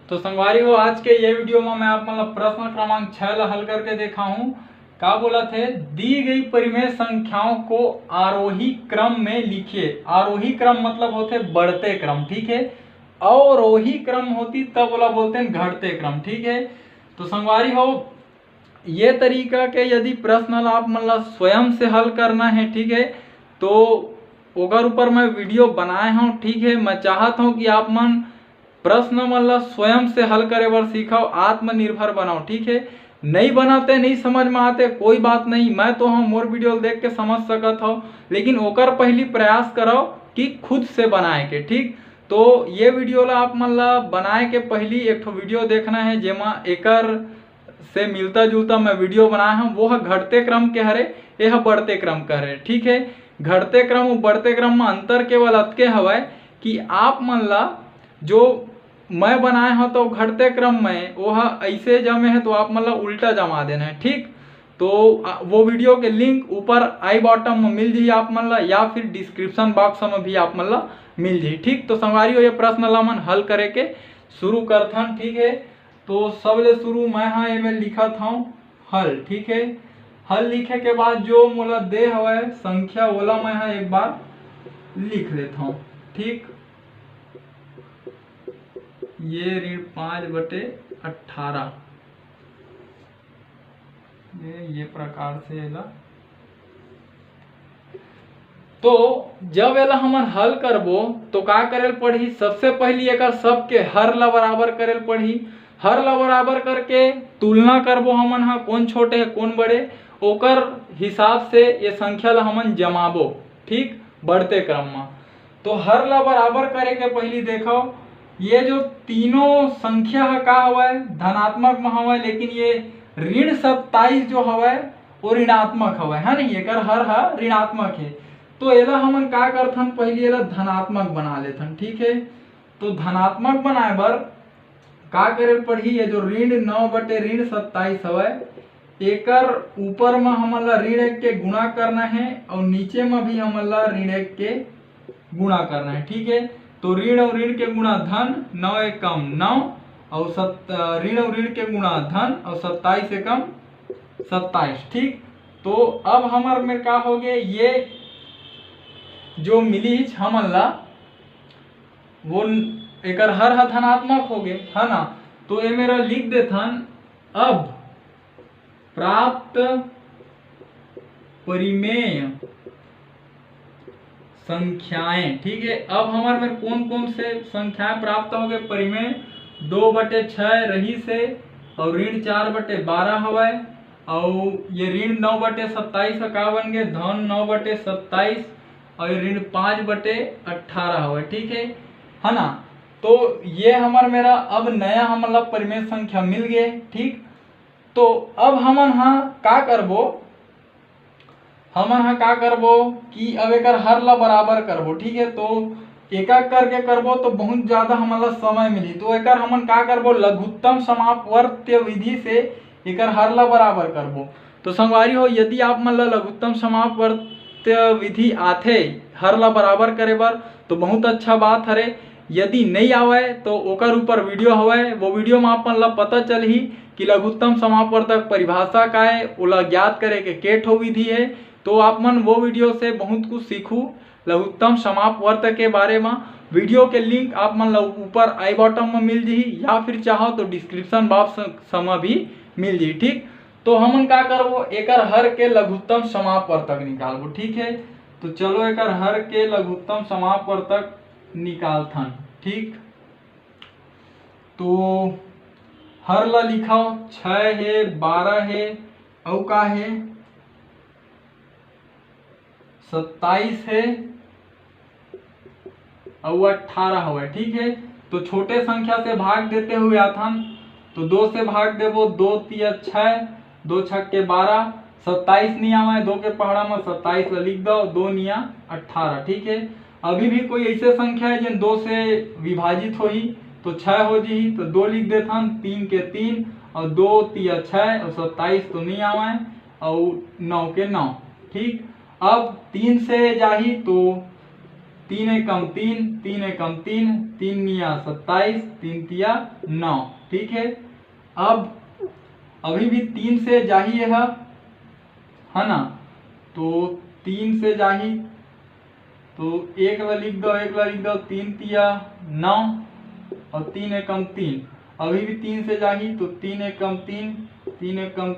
तो संगवारी हो आज के ये वीडियो में मैं आप मतलब प्रश्न क्रमांक 6 हल करके देखा हूँ। क्या बोला थे, दी गई परिमेय संख्याओं को आरोही क्रम में लिखिए। आरोही क्रम मतलब होते बढ़ते क्रम, ठीक है। अवरोही क्रम होती तब बोला बोलते हैं घटते क्रम, ठीक है। तो संगवारी हो ये तरीका के यदि प्रश्न आप मतलब स्वयं से हल करना है, ठीक है, तो ओकर ऊपर मैं वीडियो बनाए हूँ, ठीक है। मैं चाहता हूँ कि आप मन प्रश्न मतलब स्वयं से हल करे बर सीखो, आत्मनिर्भर बनाओ, ठीक है। नहीं बनाते, नहीं समझ में आते, कोई बात नहीं, मैं तो हम मोर वीडियो देख के समझ सकत हो, लेकिन ओकर पहली प्रयास करो कि खुद से बनाए के, ठीक। तो ये वीडियो ला आप मतलब बनाए के पहली एक ठो वीडियो देखना है जेमा एकर से मिलता जुलता मैं वीडियो बनाया हूँ, वो है घटते क्रम के हरे, यह बढ़ते क्रम का हरे, ठीक है। घटते क्रम और बढ़ते क्रम में अंतर केवल अतके हवय कि आप मन ला जो मैं बनाए हो तो घटते क्रम में वह ऐसे जमे है तो आप मतलब उल्टा जमा देना है, ठीक। तो वो वीडियो के लिंक ऊपर आई बॉटम में मिल जाइए आप मन ला, या फिर डिस्क्रिप्शन बॉक्स में भी आप मन ला मिल जाइए, ठीक। तो संगवारी हो ये प्रश्न ला मन हल करे के शुरू करथन, ठीक है। तो सबले शुरू मैं हाँ एमे लिखत हूँ हल, ठीक है। हल लिखे के बाद जो मोला दे हवय संख्या ओला मैं हाँ एक बार लिख लेता हूँ, ठीक। ये ऋण 5/18 ये प्रकार से एला। तो जब एला हमन हल करबो तो का करेल पड़ही, सबसे पहली एकर सबके हर ला बराबर करेल पड़ही। हर ला बराबर करके तुलना करबो हमन हा, कौन छोटे है कौन बड़े, ओकर हिसाब से ये संख्या ला हमन जमाबो, ठीक, बढ़ते क्रम में। तो हर ला बराबर करे के पहली देखो ये जो तीनों संख्या है का हवय धनात्मक में हवय, लेकिन ये ऋण 27 जो हवय वो ऋणात्मक हवय, है नहीं, एकर हर हा ऋणात्मक है। तो एला हमन का करथन, पहले एला धनात्मक बना लेथन, ठीक है। तो धनात्मक बनाए बर का करे पड़ही, ये जो ऋण 9/ऋण 27 हवय एकर ऊपर में हमन ला ऋण 1 के गुणा करना है और नीचे में भी हमन ला ऋण 1 के गुणा करना है, ठीक है। तो ऋण और ऋण के गुणा धन, 9 एकम 9 और ऋण और ऋण के गुणा धन और 27 एकम 27, ठीक। तो अब हमार में का हो गए, ये जो मिली हमन ला वो एकर हर हा धनात्मक हो गए, है ना। तो ये मेरा लिख देथन अब प्राप्त परिमेय संख्याएं, ठीक है। अब हमारे में कौन कौन से संख्याएं प्राप्त हो गए, परिमेय 2/6 रही से और ऋण 4/12 हवय और ये ऋण 9/27 का बन गए धन 9/27 और ऋण 5/18 हवय, ठीक है ना। तो ये हमार मेरा अब नया हमला परिमेय संख्या मिल गए, ठीक। तो अब हमन हाँ का करबो, हमन हाँ का करबो कि अब एकर हर ला बराबर करबो, ठीक है। तो एक एक करके करबो तो बहुत ज्यादा हमला समय मिली, तो एकर हमन का करबो लघुत्तम समापवर्त्य विधि से एकर हर ला बराबर करबो। तो संगवारी हो यदि आप मन ला लघुत्तम समापवर्त्य विधि आथे हर ला बराबर करे बर तो बहुत अच्छा बात हरे। यदि नहीं आवे तो ओकर ऊपर वीडियो हवय, वो वीडियो में आप मन ला पता चलही कि लघुत्तम समापवर्तक परिभाषा का है, ओला ज्ञात करे के ठो विधि है। तो आप मन वो वीडियो से बहुत कुछ सीखू लघुत्तम समापवर्तक के बारे में। वीडियो के लिंक आप मन ला ऊपर आई बॉटम में मिल जाही या फिर चाहो तो डिस्क्रिप्शन बॉक्स में भी मिल जाही, ठीक। तो हमन का करबो एकर हर के लघुत्तम समापवर्तक निकालबो, ठीक है। तो चलो एकर हर के लघुत्तम समापवर्तक निकालथन, ठीक। तो हर ला लिखाओ 6 है 12 है और का है 27 है और 18 हवय, ठीक है। तो छोटे संख्या से भाग देते हुए आथन, तो 2 से भाग देवो, 2 तिया 6, 2 छक्के 12, 27 नहीं आवे 2 के पहाड़ा में 27 ला लिख दो, 2 निया 18, ठीक है। अभी भी कोई ऐसे संख्या है जिन 2 से विभाजित होही तो 6 हो जी, तो 2 लिख देथन, 3 के 3 और 2 तिया 6 और 27 तो नहीं आवे और 9 के 9, ठीक। अब 3 से जाही तो तीन एकम तीन, तीन एकम तीन, तीन निया 27, तीन तिया 9। ठीक है, अब अभी भी 3 से जाही है ना, तो 3 से जाही तो एक ला लिख दो, एक ला लिख दो, तीन तिया 9 और तीन एकम तीन। अभी भी 3 से जाही तो तीन एकम तीन, तीन एकम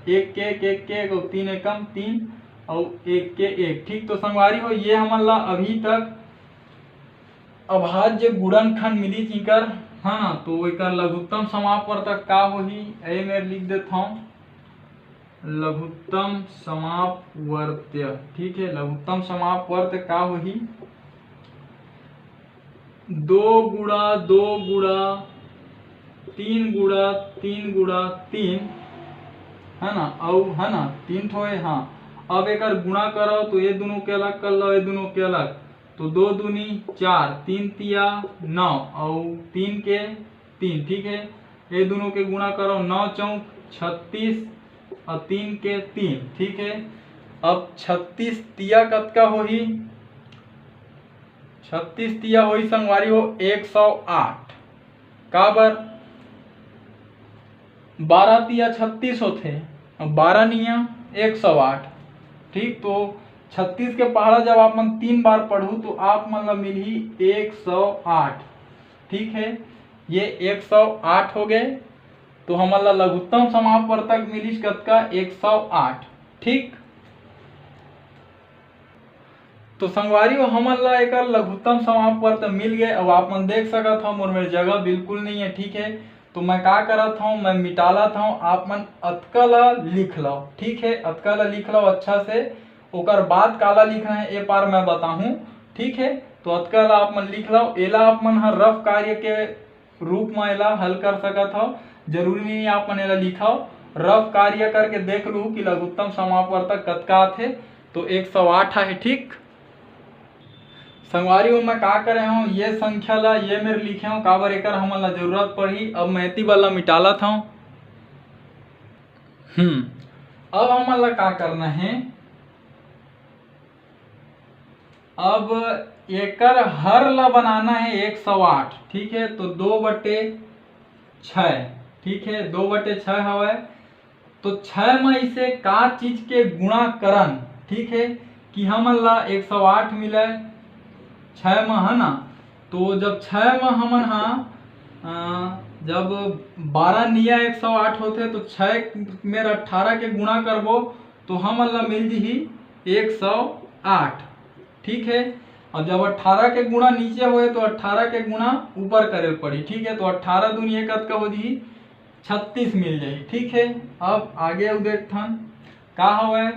एक के और तीन एकम तीन और एक के एक। ठीक, तो संगवारी हो ये हमन ला अभी तक अभाज्य गुणनखंड मिली थीकर, हाँ, तो एकर लघुत्तम समापवर्तक का होही, ए मेर लिख देता हूँ लघुत्तम समापवर्त्य। ठीक है, लघुत्तम समापवर्त्य का होही 2 गुणा 2 गुणा 3 गुणा 3 गुणा 3, है ना, और है ना 3 ठो है। हाँ, अब एकर गुणा करो तो ये दोनों के अलग कर लो, ये दोनों के अलग, तो 2 दूनी 4, 3 तिया 9 और 3 के 3। ठीक है, ये दोनों के गुणा करो, 9 चौक 36 और 3 के 3। ठीक है, अब 36 तिया कतका होही, 36 तिया होही संगवारी हो 108। काबर 12 तिया 36 होते, 12 निया 108। ठीक, तो 36 के पहाड़ा जब आप मन 3 बार पढ़ू तो आप मन ला मिलही 108। ठीक है, ये 108 हो गए, तो हमन ला लघुत्तम समापवर्तक मिलिस कतका 108। ठीक, तो संगवारी हो हमन ला एकर लघुत्तम समापवर्तक मिल गए। अब आप मन देख सकत हो मोर मेर जगह बिल्कुल नहीं है। ठीक है, तो मैं का करत हूँ, मैं मिटालत हूँ, आप मन अतका ला लिख लो। ठीक है, अतका ला लिख लो अच्छा से, ओकर बाद काला लिखना है ए पार मैं बताहूँ। ठीक है, तो अतका ला आप मन लिख लो, एला आप मन हर रफ कार्य के रूप में एला हल कर सकत हो, जरूरी नहीं आप मन एला लिखाओ, रफ कार्य करके देख लू कि लघुत्तम समापवर्तक कतका आथे, तो 108 है। ठीक, संगवारी हो मैं का करे हूँ, ये संख्या ला ये मेरे लिखे हूँ, काबर एकर हमन ला जरूरत पड़ी। अब मैं इति वाला मिटालत हूँ। अब हमन ला का करना है, अब एकर हर ला बनाना है 108। ठीक है, तो 2/6। ठीक है, 2/6 हवे, तो 6 में इसे का चीज के गुणा करन। ठीक है, कि हमन ला 108 मिले 6 में, है ना, तो जब 6 में हमन जब 12 निया 108 होते तो 6 में 18 के गुणा करबो तो हमन ला मिल जी 108। ठीक है, अब जब 18 के गुणा नीचे हुए तो 18 के गुणा ऊपर करे पड़ी। ठीक है, तो 18 दूनी एक कतका हो जी 36 मिल जाही। ठीक है, अब आगे देखथन का हवे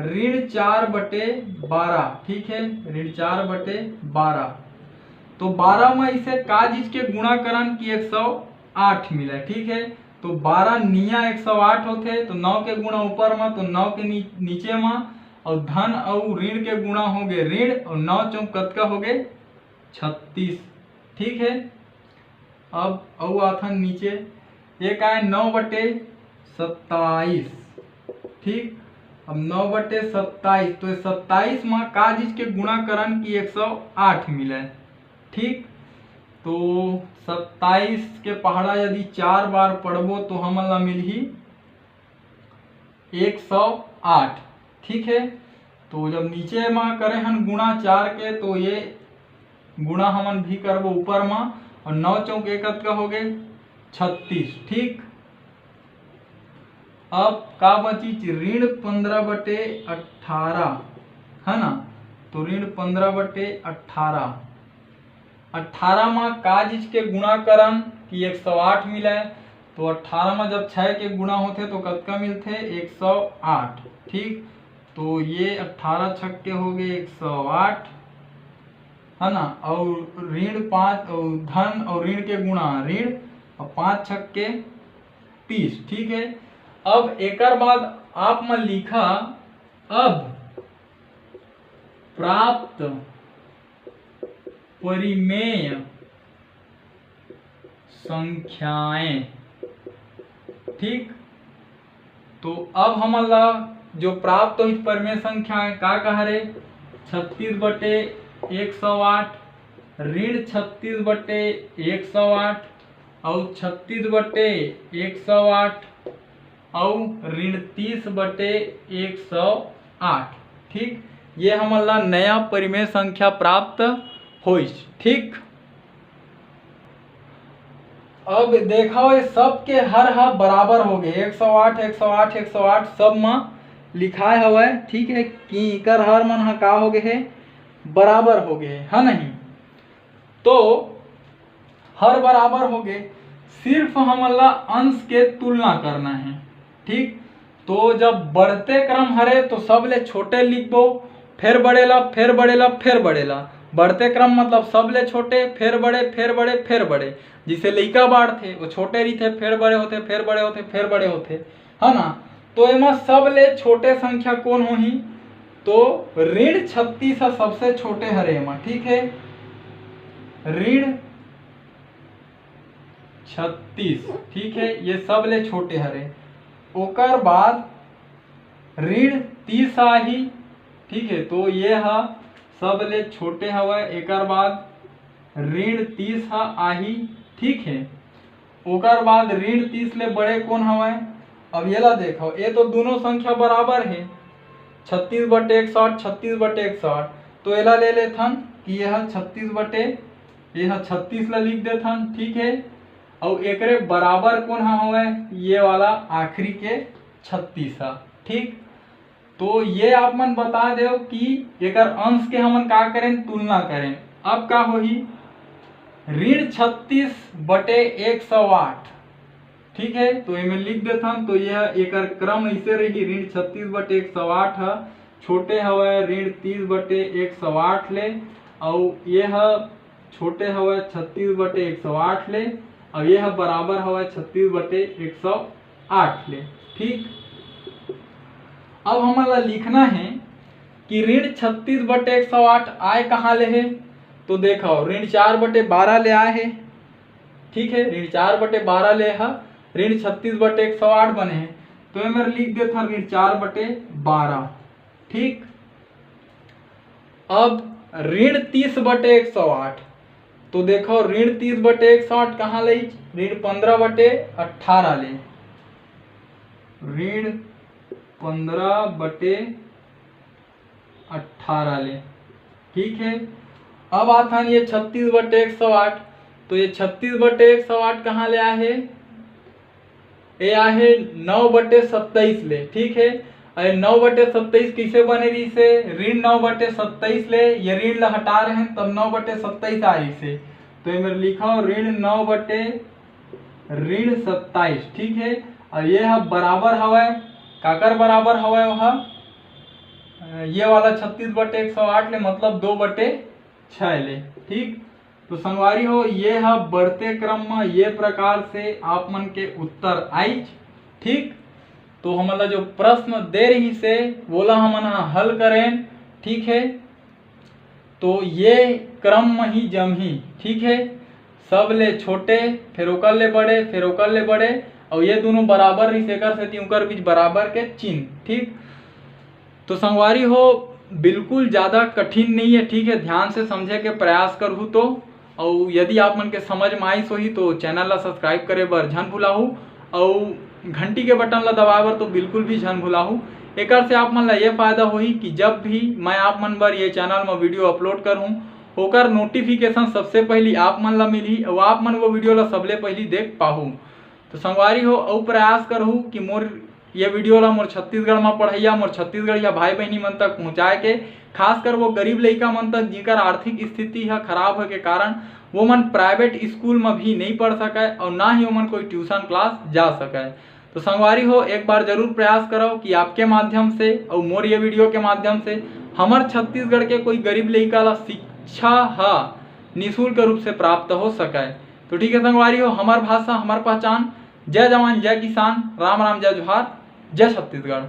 ऋण 4/12। ठीक है, ऋण 4/12, तो 12 में इसे का चीज के गुणा करन की 108 मिले। ठीक है, तो 12 निया 108 होते, तो 9 के गुणा ऊपर में, तो 9 के नीचे में, और धन और ऋण के गुणा हो गए ऋण, और 9 चौक कतका हो गए 36। ठीक है, अब और आथन नीचे एक आए 9/27। ठीक, अब 9/27, तो 27 में का चीज के गुणा करन की 108 मिले। ठीक, तो 27 के पहाड़ा यदि 4 बार पढ़बो तो हमन ला मिलही 108। ठीक है, तो जब नीचे में करे हन गुणा 4 के, तो ये गुणा हमन भी करबो ऊपर में, और 9 चौक एक कतका हो गए 36। ठीक, अब का बची ऋण 15/18, है ना, तो ऋण 15/18, 18 में का चीज के गुणा करन कि 108 मिले, तो 18 में जब 6 के गुणा होते तो कतका मिलते 108। ठीक, तो ये 18 छक्के हो गए 108, है ना, और ऋण 5 और धन और ऋण के गुणा ऋण, और 5 छक्के 30। ठीक है, अब एकर बाद आप मन लिखा अब प्राप्त परिमेय संख्याएं। ठीक, तो अब हमन ला जो प्राप्त हुई परिमेय संख्याएं का कहा रे 36/1 108, ऋण 36/108 और 36/108 और ऋण 30/108। ठीक, ये हमला नया परिमेय संख्या प्राप्त होई। ठीक, अब देखो ये सब के हर हा बराबर हो गए 108 108 108 सब में लिखाए हवे। ठीक है कि इकर हर मन हा का हो गए है बराबर हो गए है नहीं, तो हर बराबर हो गए, सिर्फ हमला अंश के तुलना करना है। ठीक, तो जब बढ़ते क्रम हरे तो सबले छोटे लिख दो, फिर बढ़ेला फिर बढ़ेला फिर बढ़ेला। बढ़ते क्रम मतलब सबले छोटे फिर बड़े फिर बड़े फिर बड़े, जिसे लइका बाढ़ते वो छोटे रही थे फिर बड़े होते फिर बड़े होते फिर बड़े होते है ना। तो एमा सबले छोटे संख्या कौन होही, तो ऋण 36 सबसे छोटे हरे एमा। ठीक है, ऋण 36, ठीक है, ये सबले छोटे हरे। ओकर बाद ऋण 30 आही। ठीक है, तो ये हा सबले छोटे हवे। एकर बाद ऋण 30 हा आही। ठीक है, ओकर बाद ऋण 30 ले बड़े कौन हवे। अब ये ला देखो, ये तो दोनों संख्या बराबर है 36/108 36/108, तो एला ले लेथन कि यह 36 ला लिख देथन। ठीक है, और एकरे बराबर कौन हवे, ये वाला आखिरी के 36 है। ठीक, तो ये आप मन बता दो कि एकर अंश के हमन का करें तुलना करें। अब का होही, ऋण 36/108। ठीक है, तो इमें लिख देथन, तो यह एकर क्रम ऐसे रही, ऋण 36/108 है, छोटे हवे ऋण 30/108 ले, और यह छोटे हवे 36/108 ले, और यह बराबर हवे 36/108 ले। ठीक, अब हमारा लिखना है कि ऋण 36/108 आए कहाँ ले है, तो देखो ऋण 4/12 ले आए है। ठीक है, ऋण 4/12 ले है, ऋण 36/108 बने हैं, तो ये मेरे लिख देता ऋण 4/12। ठीक, अब ऋण 30/108, तो देखो ऋण 30/108 कहाँ ले, ऋण 15/18 ले, ऋण 15/18 ले। ठीक है, अब आता है ये 36/108, तो ये 36/108 कहाँ ले आए है, ये आए 9/27 ले। ठीक है, अरे 9/27 किसे बने रही से, ऋण 9/27 ले, ये ऋण ला हटा रहे हैं तब 9/27 आ रही से, तो ये मेरे लिखा ऋण 9/27। ठीक है, और ये है बराबर हवा, काकर बराबर हवा वह ये वाला 36/108 ले, मतलब 2/6 ले। ठीक, तो संगवारी हो ये है बढ़ते क्रम में ये प्रकार से आप मन के उत्तर आई। ठीक, तो हमला जो प्रश्न दे रही से बोला हमन हल करें। ठीक है, तो ये क्रम में ही जमही। ठीक है, सब ले छोटे फिर ओकर ले बड़े फिर ओकर ले बड़े, और ये दोनों बराबर रही सेकर से उनकर बीच बराबर के चिन्ह। ठीक, तो संगवारी हो बिल्कुल ज़्यादा कठिन नहीं है। ठीक है, ध्यान से समझे के प्रयास करूँ तो, और यदि आप मन के समझ में आई सोही तो चैनल ला सब्सक्राइब करे बर झन भुलाहू, और घंटी के बटन ला दबाए बर तो बिल्कुल भी झन भुलाहू। एकर से आप मन ला ये फायदा होही कि जब भी मैं आप मन बर ये चैनल में वीडियो अपलोड करूँ ओकर नोटिफिकेशन सबसे पहली आप मन ला मिली, और आप मन वो वीडियो ला सबले पहली देख पाहू। तो संगवारी हो और प्रयास करहूँ कि मोर ये वीडियो ला मोर छत्तीसगढ़ में पढ़ैया मोर छत्तीसगढ़िया भाई बहनी मन तक पहुँचाए के, खासकर वो गरीब लड़का मन तक जिकर आर्थिक स्थिति है खराब हो के कारण वो मन प्राइवेट स्कूल में भी नहीं पढ़ सके और ना ही वो मन कोई ट्यूशन क्लास जा सके। तो संगवारी हो एक बार जरूर प्रयास करो कि आपके माध्यम से और मोर ये वीडियो के माध्यम से हमार छत्तीसगढ़ के कोई गरीब लड़का ला शिक्षा निःशुल्क रूप से प्राप्त हो सके। तो ठीक है संगवारी हो, हमार भाषा हमार पहचान। जय जवान जय किसान, राम राम जय जोहार, जय छत्तीसगढ़।